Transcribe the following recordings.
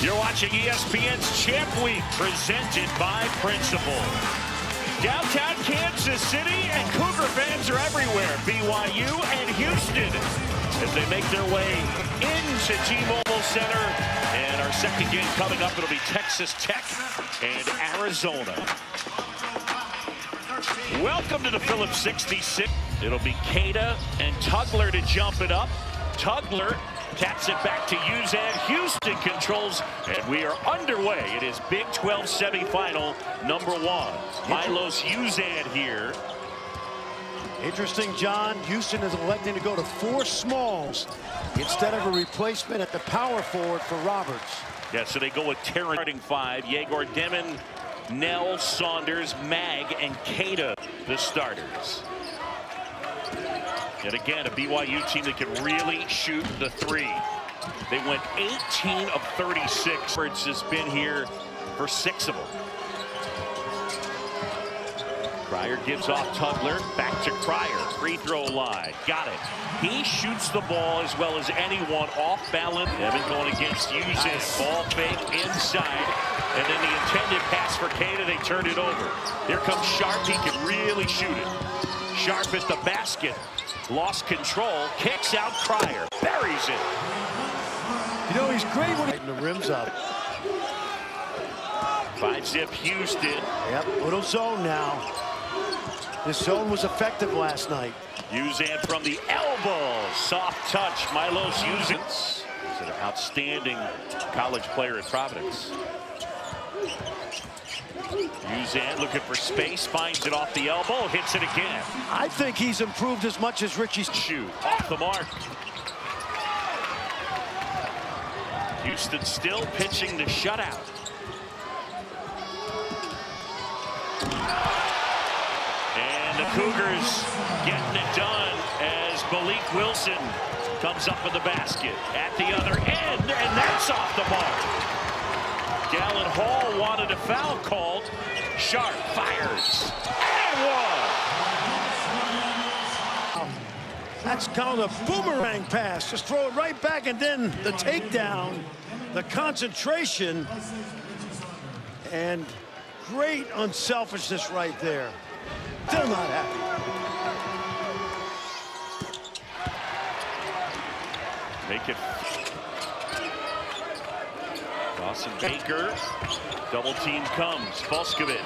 You're watching ESPN's Champ Week, presented by Principal. Downtown Kansas City and Cougar fans are everywhere. BYU and Houston as they make their way into T-Mobile Center. And our second game coming up, it'll be Texas Tech and Arizona. Welcome to the Phillips 66. It'll be Keita and Tugler to jump it up. Tugler taps it back to Uzan. Houston controls, and we are underway. It is Big 12 semifinal number 1. Milos Uzan here. Interesting, John. Houston is electing to go to 4 smalls instead of a replacement at the power forward for Roberts. Yeah, so they go with Terran starting 5. Yegor Demon, Nell, Saunders, Mag, and Keita, the starters. And again, a BYU team that can really shoot the 3. They went 18 of 36. It's just been here for 6 of them. Cryer gives off Tugler. Back to Cryer. Free throw line. Got it. He shoots the ball as well as anyone off balance. Evan going against Uzan. Ball fake inside. And then the intended pass for Keita. They turn it over. Here comes Sharp. He can really shoot it. Sharp at the basket. Lost control, kicks out Cryer, buries it. You know, he's great when he... the rim's up. 5-zip Houston. Yep, little zone now. This zone was effective last night. Uzan from the elbow. Soft touch, Milos Uzan. He's an outstanding college player at Providence. Uzan looking for space, finds it off the elbow, hits it again. I think he's improved as much as Richie's shoot. Off the mark. Houston still pitching the shutout. And the Cougars getting it done as Malik Wilson comes up with the basket at the other end, and that's off the mark. Gallon Hall wanted a foul called. Sharp fires. And 1. That's called a boomerang pass. Just throw it right back, and then the takedown, the concentration, and great unselfishness right there. Still not happy. Make it. Dawson Baker, double team comes. Volskovic.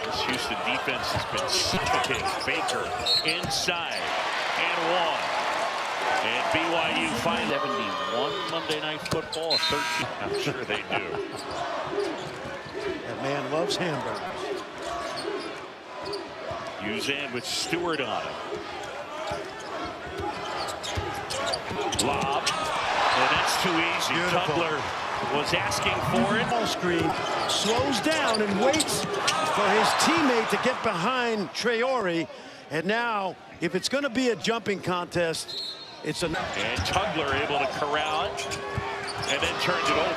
This Houston defense has been suffocating. Baker inside and 1. And BYU 571 Monday Night Football, 13. I'm sure they do. That man loves hamburgers. Uzan with Stewart on him. Lob. And that's too easy. Beautiful. Tugler was asking for it. Ball screen, slows down and waits for his teammate to get behind Traore. And now, if it's going to be a jumping contest, it's a... And Tugler able to corral it and then turns it over.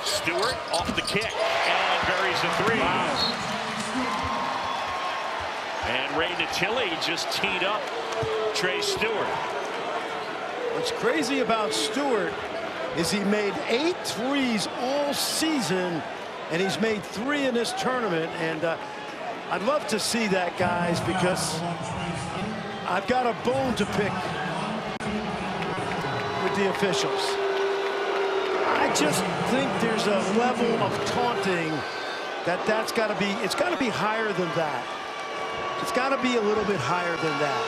Stewart off the kick and buries the 3. Wow. And Ray Natilli just teed up Trey Stewart. What's crazy about Stewart is he made 8 threes all season, and he's made 3 in this tournament. And I'd love to see that, guys, because I've got a bone to pick with the officials. I just think there's a level of taunting that's got to be, it's got to be higher than that. It's got to be a little bit higher than that.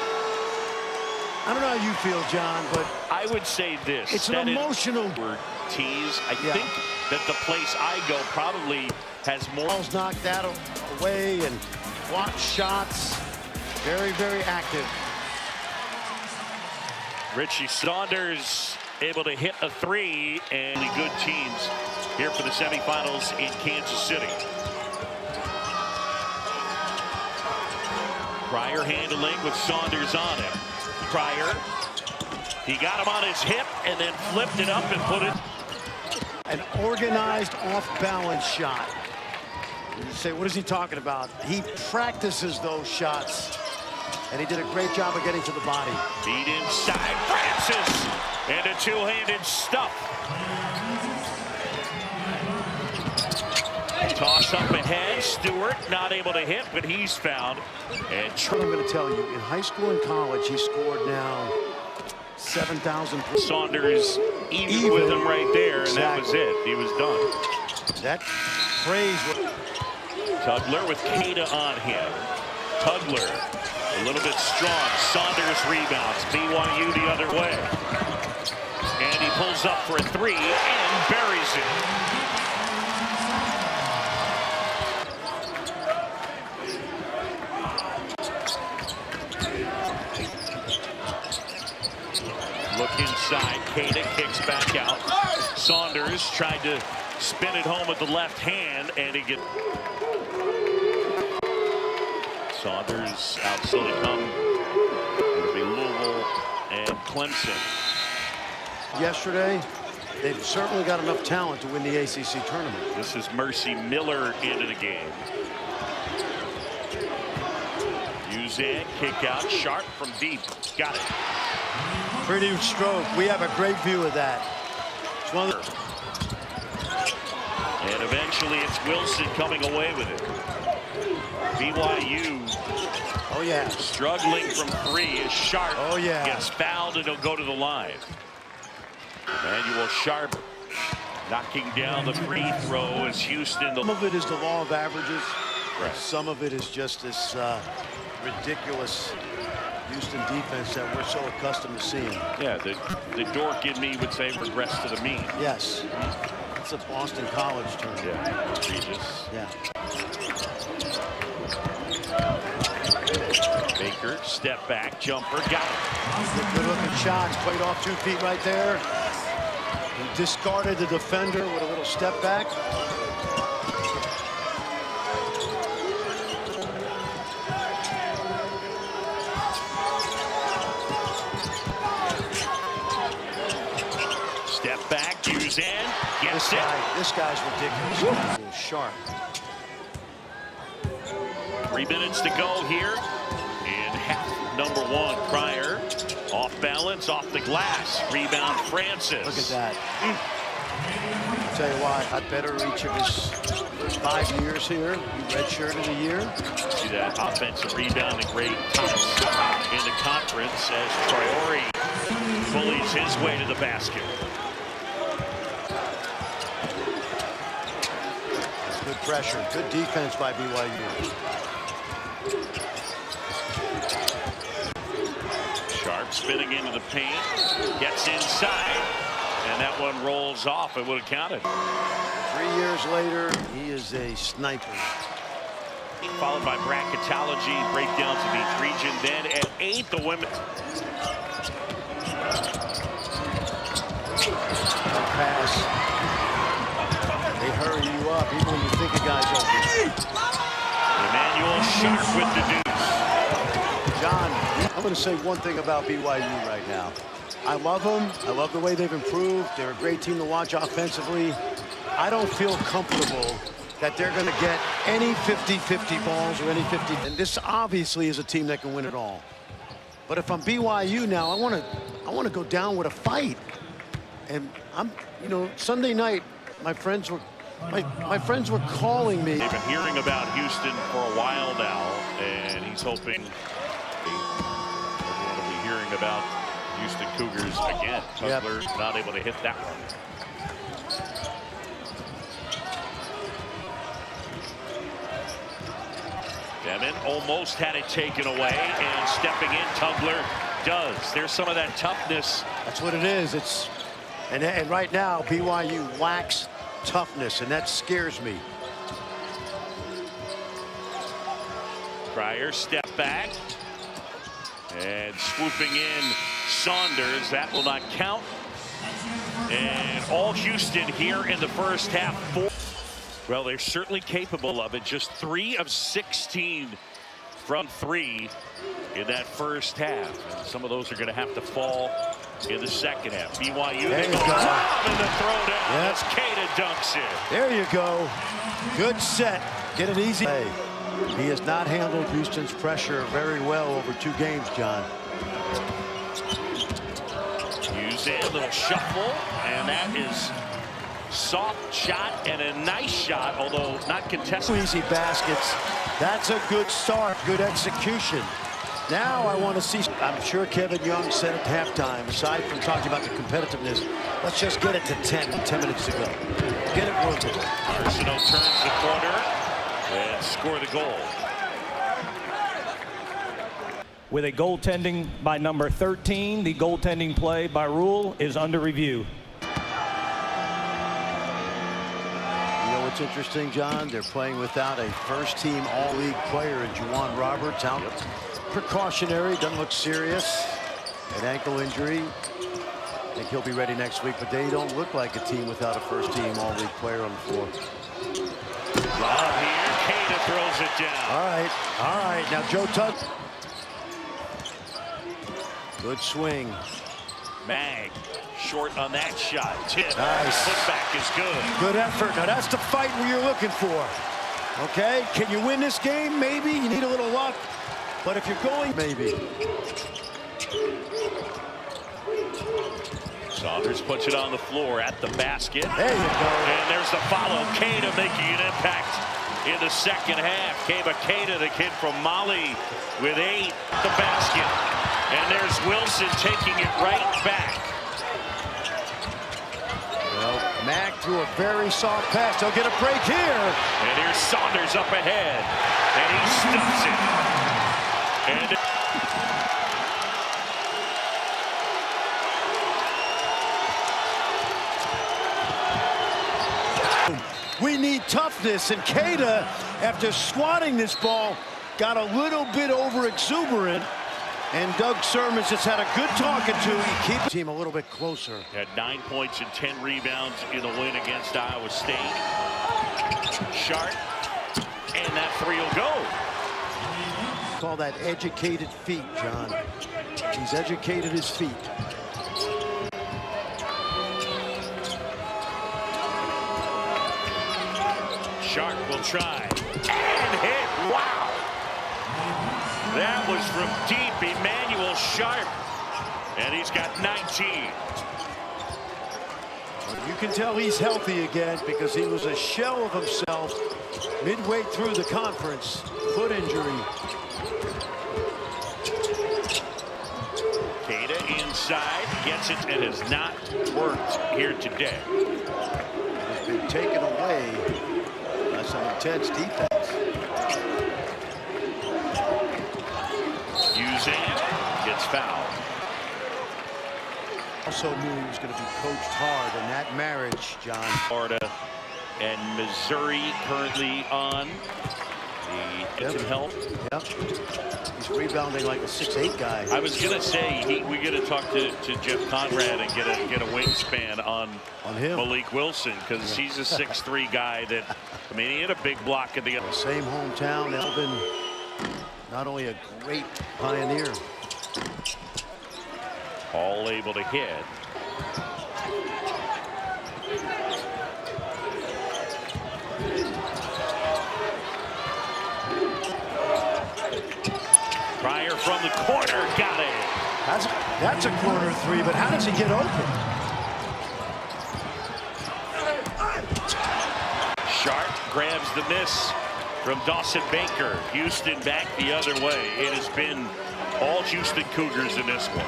I don't know how you feel, John, but I would say this. It's an emotional tease. I think that the place I go probably has more. Balls knocked that away and blocked shots. Very, very active. Richie Saunders able to hit a 3, and the good teams here for the semifinals in Kansas City. Cryer handling with Saunders on him. Cryer, he got him on his hip and then flipped it up and put it. An organized off-balance shot. You say, what is he talking about? He practices those shots and he did a great job of getting to the body. Feed inside, Francis, and a two-handed stuff. Toss up ahead, Stewart not able to hit, but he's found. And I'm going to tell you, in high school and college, he scored now 7,000. Saunders even with him right there, and that was it. He was done. That praise. Tugler with Cada on him. Tugler a little bit strong. Saunders rebounds. BYU the other way. And he pulls up for a three and buries it. Look inside. Cada kicks back out. Saunders tried to spin it home with the left hand, and he gets. Saunders out still to come. It'll be Louisville and Clemson. Yesterday, they've certainly got enough talent to win the ACC tournament. This is Mercy Miller into the game. Uzan kick out, Sharp from deep. Got it. Pretty stroke. We have a great view of that. It's one of the... And eventually it's Wilson coming away with it. BYU. Oh yeah. Struggling from three is Sharp. Oh yeah. Gets fouled and he'll go to the line. Emmanuel Sharp knocking down the free throw as Houston. Some of it is the law of averages. Right. Some of it is just this ridiculous Houston defense that we're so accustomed to seeing. Yeah, the dork in me would say regress to the mean. Yes. It's a Boston College term. Yeah, egregious. Yeah. Baker, step back, jumper, got it. Good looking shots, played off 2 feet right there. He discarded the defender with a little step back. Step back, Uzan, gets it. This guy's ridiculous. Sharp. 3 minutes to go here in half number one. Pryor off balance, off the glass. Rebound, Francis. Look at that. I'll tell you why, got better each of his 5 years here. He redshirted a year. See that offensive rebounding rate tops in the conference as Traore bullies his way to the basket. Good pressure, good defense by BYU. Sharp spinning into the paint, gets inside, and that one rolls off. It would have counted. 3 years later, he is a sniper. Followed by bracketology, breakdowns of each region. Then at 8, the women. Pass. They hurry you up even when you think a guy's open. Emmanuel Sharp with the deuce. John, I'm going to say one thing about BYU right now. I love them. I love the way they've improved. They're a great team to watch offensively. I don't feel comfortable that they're going to get any 50-50 balls or any 50. And this obviously is a team that can win it all. But if I'm BYU now, I want to go down with a fight. And Sunday night, my friends were calling me. They've been hearing about Houston for a while now, and he's hoping everyone will be hearing about Houston Cougars again. Tugler not able to hit that one. Devin almost had it taken away, and stepping in, Tugler does. There's some of that toughness. That's what it is. And right now, BYU lacks toughness, and that scares me. Pryor step back, and swooping in Saunders. That will not count. And all Houston here in the first half. Well, they're certainly capable of it. Just 3 of 16 from 3 in that first half. And some of those are going to have to fall in the second half. BYU, they go top in the throwdown as Cada dunks it. There you go. Good set. Get an easy. Hey, He has not handled Houston's pressure very well over 2 games, John. Use it, a little shuffle, and that is soft shot and a nice shot, although not contested. Easy baskets. That's a good start, good execution. Now I want to see, I'm sure Kevin Young said at halftime, aside from talking about the competitiveness, let's just get it to 10 minutes to go. Get it working. Arsenault turns the corner and score the goal. With a goaltending by number 13, the goaltending play by rule is under review. What's interesting, John, they're playing without a first-team all-league player in Juwan Roberts. Out precautionary, doesn't look serious. An ankle injury. I think he'll be ready next week, but they don't look like a team without a first-team all-league player on the floor. Wow, here, Cada throws it down. All right. Now Joe Tug. Good swing. Mag. Short on that shot. Tip. Nice. Putback is good. Good effort. Now that's the fight you're looking for. Okay, can you win this game? Maybe. You need a little luck. But if you're going, maybe. Saunders puts it on the floor at the basket. There you go. And there's the follow. Cada making an impact in the second half. Keba Cada, the kid from Mali, with 8 at the basket. And there's Wilson taking it right back. Mack threw a very soft pass. They'll get a break here. And here's Saunders up ahead. And he stuffs it. We need toughness, and Cada, after swatting this ball, got a little bit over exuberant. And Doug Sermons just had a good talking to. He keeps the team a little bit closer. Had 9 points and 10 rebounds in the win against Iowa State. Sharp, and that 3 will go. Call that educated feet, John. He's educated his feet. Sharp will try and hit. Wow. That was from deep, Emmanuel Sharp, and he's got 19. You can tell he's healthy again because he was a shell of himself midway through the conference. Foot injury. Cada inside, gets it, and has not worked here today. It has been taken away by some intense defense. Gets fouled. Also knew he was going to be coached hard in that marriage, John. Florida and Missouri currently on the help. Yep. He's rebounding like a 6'8" guy. I was going to say we got to talk to Jeff Conrad and get a wingspan on him. Malik Wilson, because he's a 6'3" guy that, I mean, he had a big block at the end. Same hometown, Elvin. Not only a great pioneer. All able to hit. Pryor from the corner, got it. That's a corner 3, but how does he get open? Sharp grabs the miss from Dawson Baker. Houston back the other way. It has been all Houston Cougars in this one.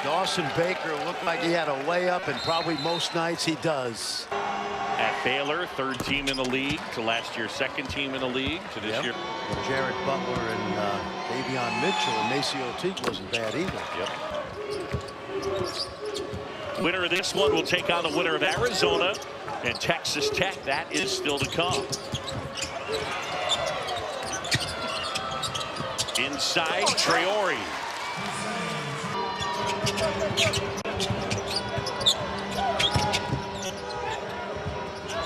Dawson Baker looked like he had a layup, and probably most nights he does. At Baylor, 3rd team in the league, to last year 2nd team in the league, to this year. Jared Butler and Davion Mitchell and Macy O'Teague wasn't bad either. Yep. Winner of this one will take on the winner of Arizona and Texas Tech. That is still to come. Inside, Traore.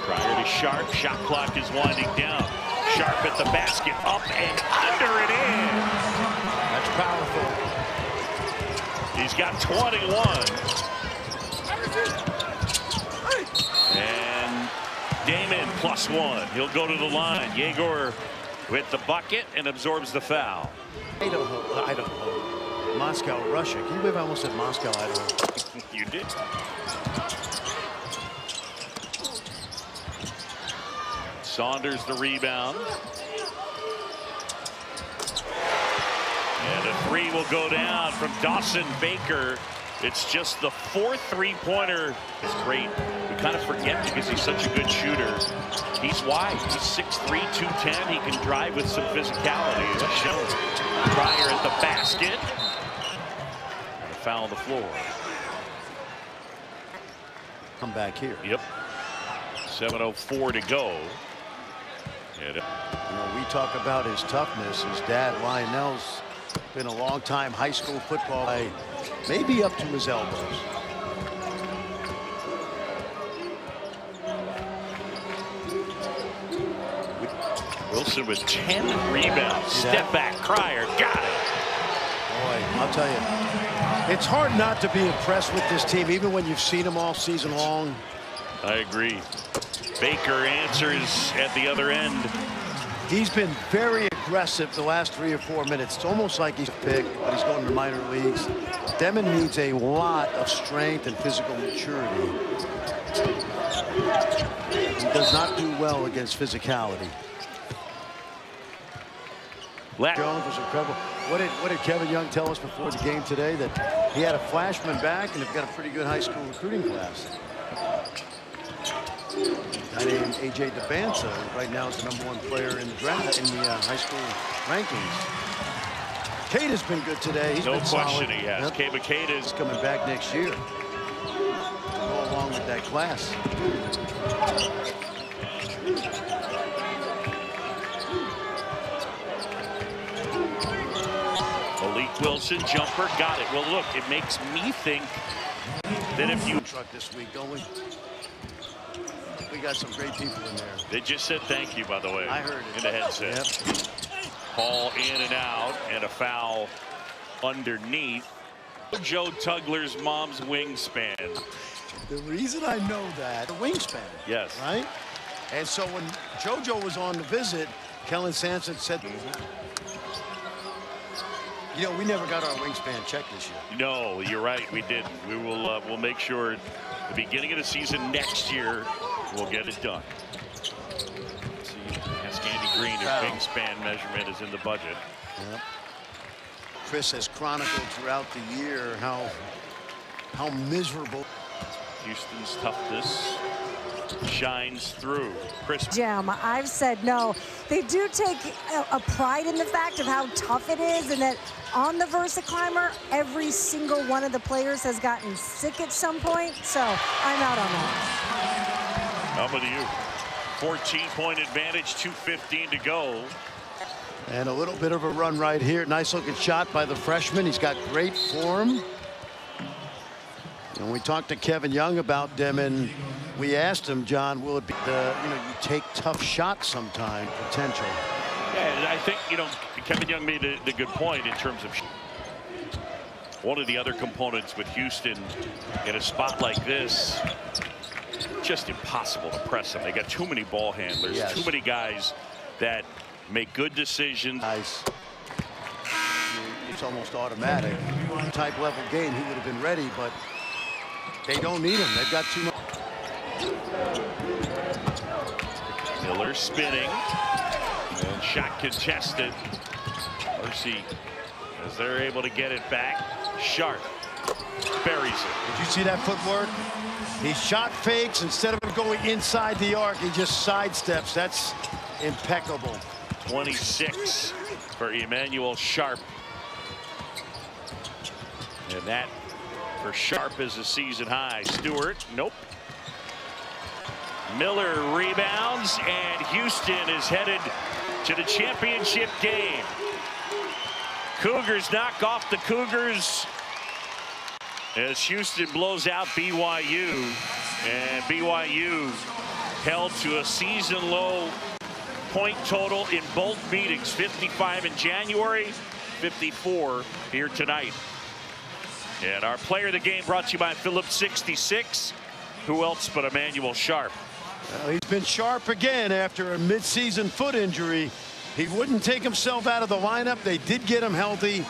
Prior to Sharp, shot clock is winding down. Sharp at the basket, up and under and in. That's powerful. He's got 21. And Damon +1. He'll go to the line. Yegor with the bucket and absorbs the foul. Idaho. Moscow, Russia. Can you believe I almost said Moscow, Idaho? You did. Saunders the rebound. And a three will go down from Dawson Baker. It's just the fourth three-pointer. It's great. We kind of forget because he's such a good shooter. He's wide. He's 6'3", 210. He can drive with some physicality. As shown. Pryor at the basket. And a foul on the floor. Come back here. Yep. 7:04 to go. And, you know, we talk about his toughness. His dad, Lionel's been a long time high school football guy, maybe up to his elbows. Wilson with 10 rebounds. Step back. Cryer got it. Boy, I'll tell you, it's hard not to be impressed with this team, even when you've seen them all season long. I agree. Baker answers at the other end. He's been very aggressive the last 3 or 4 minutes. It's almost like he's picked, but he's going to the minor leagues. Demon needs a lot of strength and physical maturity. He does not do well against physicality. Jones was incredible. What did Kevin Young tell us before the game today? That he had a freshman back and they've got a pretty good high school recruiting class. A guy named A.J. DeBanza right now is the #1 player in the draft in the high school rankings. Cade has been good today. He's no been question solid. he has. Yep. Cade is coming back next year to go along with that class. Malik Wilson jumper got it. Well, look, it makes me think that if you truck this week, don't we? We got some great people in there. They just said thank you, by the way. I heard it. In the headset. Yep. Ball in and out, and a foul underneath. Joe Tugler's mom's wingspan. The reason I know that, the wingspan. Yes. Right? And so when JoJo was on the visit, Kellen Sampson said, you know, we never got our wingspan checked this year. No, you're right. We didn't. We will we'll make sure the beginning of the season next year we'll get it done. See, ask Andy Green if wingspan measurement is in the budget. Yep. Chris has chronicled throughout the year how miserable Houston's toughness shines through. Chris. Jam, I've said no. They do take a pride in the fact of how tough it is, and that on the VersaClimber, every single one of the players has gotten sick at some point. So I'm out on that. How about you? 14-point advantage, 2:15 to go. And a little bit of a run right here. Nice looking shot by the freshman. He's got great form. And we talked to Kevin Young about Demon. We asked him, John, will it be you take tough shots sometime, potential? Yeah, I think, Kevin Young made a good point in terms of one of the other components with Houston in a spot like this. Just impossible to press them. They got too many ball handlers, yes. Too many guys that make good decisions. Nice. It's almost automatic. Type level game, he would have been ready, but they don't need him. They've got too much. Miller spinning. And shot contested. Mercy, as they're able to get it back. Sharp buries it. Did you see that footwork? He shot fakes. Instead of going inside the arc, he just sidesteps. That's impeccable. 26 for Emmanuel Sharp. And that for Sharp is a season high. Stewart, nope. Miller rebounds, and Houston is headed to the championship game. Cougars knock off the Cougars as Houston blows out BYU, and BYU held to a season low point total in both meetings. 55 in January, 54 here tonight. And our player of the game brought to you by Phillips 66. Who else but Emmanuel Sharp? Well, he's been sharp again after a midseason foot injury. He wouldn't take himself out of the lineup. They did get him healthy.